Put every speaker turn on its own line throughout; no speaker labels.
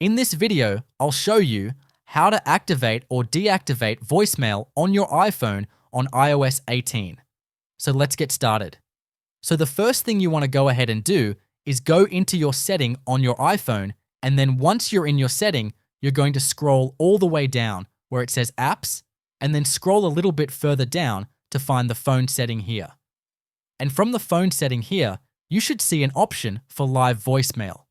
In this video, I'll show you how to activate or deactivate voicemail on your iPhone on iOS 18. So let's get started. So the first thing you want to go ahead and do is go into your setting on your iPhone, and then once you're in your setting, you're going to scroll all the way down where it says apps, and then scroll a little bit further down to find the phone setting here. And from the phone setting here, you should see an option for live voicemail.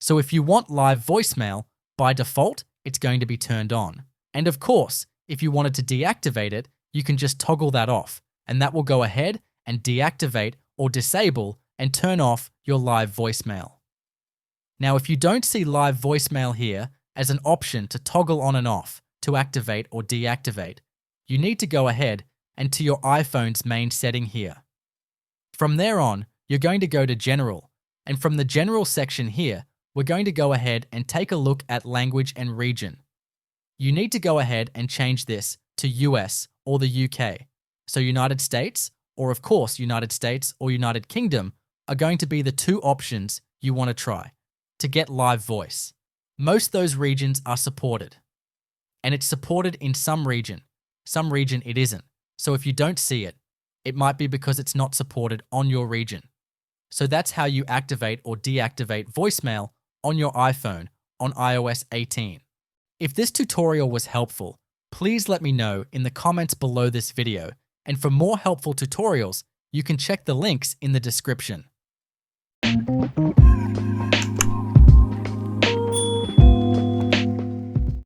So if you want live voicemail, by default, it's going to be turned on. And of course, if you wanted to deactivate it, you can just toggle that off, and that will go ahead and deactivate or disable and turn off your live voicemail. Now, if you don't see live voicemail here as an option to toggle on and off to activate or deactivate, you need to go ahead and to your iPhone's main setting here. From there on, you're going to go to General, and from the General section here, we're going to go ahead and take a look at language and region. You need to go ahead and change this to US or the UK. So United States, or of course United States or United Kingdom, are going to be the two options you want to try to get live voice. Most of those regions are supported. And it's supported in some region it isn't. So if you don't see it, it might be because it's not supported on your region. So that's how you activate or deactivate voicemail on your iPhone on iOS 18. If this tutorial was helpful, please let me know in the comments below this video, and for more helpful tutorials, you can check the links in the description.